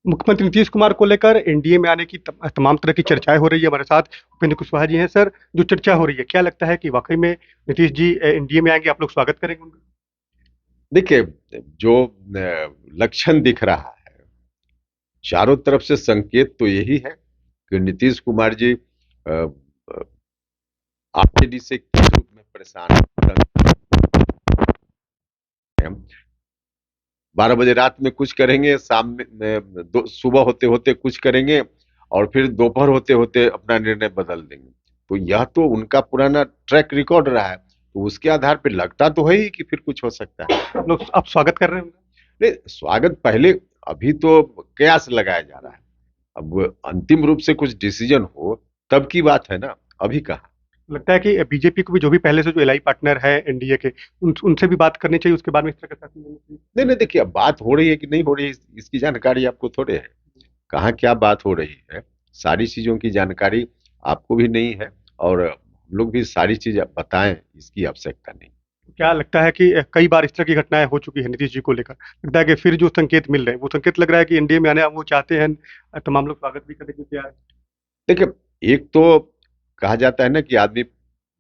मुख्यमंत्री नीतीश कुमार को लेकर एनडीए में आने की तमाम तरह की चर्चाएं हो रही है। हमारे साथ उपेंद्र कुशवाहा जी हैं। सर, जो चर्चा हो रही है, क्या लगता है कि वाकई में नीतीश जी एनडीए में आएंगे? आप लोग स्वागत करेंगे उनका? देखिए, जो लक्षण दिख रहा है, चारों तरफ से संकेत तो यही है कि नीतीश कुमार जी आरजेडी से किस रूप में परेशान हैं। 12 बजे रात में कुछ करेंगे, शाम में सुबह होते होते कुछ करेंगे और फिर दोपहर होते होते अपना निर्णय बदल देंगे। तो यह तो उनका पुराना ट्रैक रिकॉर्ड रहा है, तो उसके आधार पर लगता तो है ही कि फिर कुछ हो सकता है। आप स्वागत कर रहे हैं उनका? नहीं, स्वागत पहले, अभी तो कयास लगाया जा रहा है। अब अंतिम रूप से कुछ डिसीजन हो तब की बात है ना, अभी कहाँ। लगता है कि बीजेपी को भी, जो भी पहले से जो एलआई पार्टनर है एनडीए के, उनसे भी बात करनी चाहिए, उसके बाद में इस तरह का फैसला लेना चाहिए। नहीं नहीं, देखिए, अब बात हो रही है कि नहीं हो रही है इसकी जानकारी आपको थोड़े है। कहाँ क्या बात हो रही है, सारी चीजों की जानकारी आपको भी नहीं है, और हम लोग भी सारी चीज बताएं इसकी आवश्यकता नहीं। क्या लगता है कि कई बार इस तरह की घटनाएं हो चुकी है नीतीश जी को लेकर? लगता है कि फिर जो संकेत मिल रहे हैं, वो संकेत लग रहा है कि एनडीए में आने वो चाहते हैं, तमाम लोग स्वागत भी करने के लिए तैयार हैं। देखिए, एक तो कहा जाता है ना कि आदमी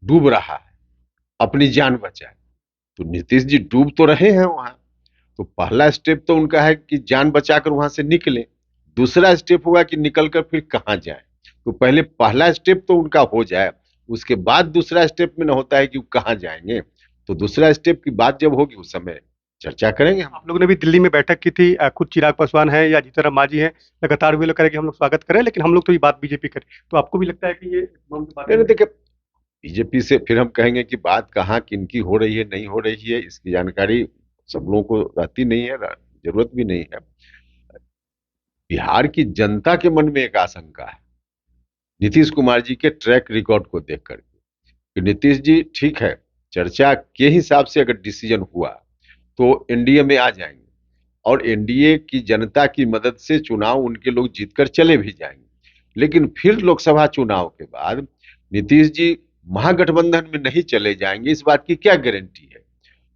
डूब रहा है, अपनी जान बचाए। तो नीतीश जी डूब तो रहे हैं वहां, तो पहला स्टेप तो उनका है कि जान बचाकर वहां से निकले। दूसरा स्टेप होगा कि निकलकर फिर कहां जाए। तो पहले पहला स्टेप तो उनका हो जाए, उसके बाद दूसरा स्टेप में ना होता है कि वो कहां जाएंगे। तो दूसरा स्टेप की बात जब होगी उस समय चर्चा करेंगे हम। आप लोगों ने भी दिल्ली में बैठक की थी, खुद चिराग पासवान है या जीतन राम मांझी है, लगातार वे लोग कह रहे हैं कि हम लोग स्वागत करें, लेकिन हम लोग तो ये बात बीजेपी करें। तो आपको भी लगता है कि ये तमाम जो बातें नहीं नहीं, हैं? देखिए, बीजेपी से फिर हम कहेंगे कि बात कहाँ किनकी हो रही है नहीं हो रही है, इसकी जानकारी सब लोगों को रहती नहीं है, जरूरत भी नहीं है। बिहार की जनता के मन में एक आशंका है नीतीश कुमार जी के ट्रैक रिकॉर्ड को देख करके, कि नीतीश जी ठीक है, चर्चा के हिसाब से अगर डिसीजन हुआ तो एनडीए में आ जाएंगे, और एनडीए की जनता की मदद से चुनाव उनके लोग जीतकर चले भी जाएंगे। लेकिन फिर लोकसभा चुनाव के बाद नीतीश जी महागठबंधन में नहीं चले जाएंगे, इस बात की क्या गारंटी है।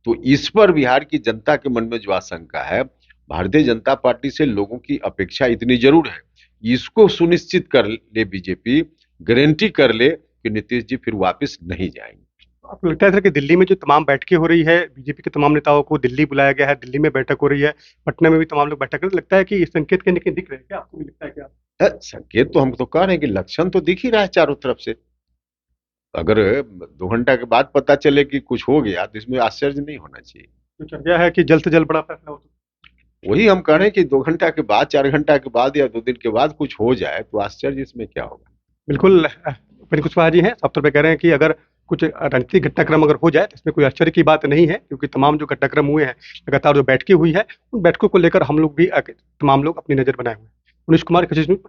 तो इस पर बिहार की जनता के मन में जो आशंका है, भारतीय जनता पार्टी से लोगों की अपेक्षा इतनी जरूर है, इसको सुनिश्चित कर ले बीजेपी, गारंटी कर ले कि नीतीश जी फिर वापस नहीं जाएंगे। आपको लगता है सर कि दिल्ली में जो तमाम बैठकें हो रही है, बीजेपी के तमाम नेताओं को दिल्ली बुलाया गया है, दिल्ली में बैठक हो रही है, पटना में भी तमाम लोग बैठक कर रहे हैं, लगता है कि ये संकेत कहीं ना कहीं दिख रहे हैं? क्या आपको भी लगता है? क्या संकेत तो हम तो कह रहे हैं कि लक्षण तो दिख ही रहा है चारों तरफ से। अगर 2 घंटा के बाद पता चले कि कुछ हो गया तो इसमें आश्चर्य नहीं होना चाहिए। जो चर्चा है कि जल्द से जल्द बड़ा फैसला हो? वही हम कह रहे हैं कि 2 घंटा के बाद, 4 घंटा के बाद या 2 दिन के बाद कुछ हो जाए तो आश्चर्य इसमें क्या होगा। बिल्कुल। उपेंद्र कुशवाहा जी हैं, साफ तौर पे कह रहे हैं कि अगर कुछ राजनीतिक घटनाक्रम अगर हो जाए तो इसमें कोई आश्चर्य की बात नहीं है, क्योंकि तमाम जो घटनाक्रम हुए हैं, लगातार जो बैठकें हुई है, उन बैठकों को लेकर हम लोग भी तमाम लोग अपनी नजर बनाए हुए हैं। मनीष कुमार, कृषि न्यूज।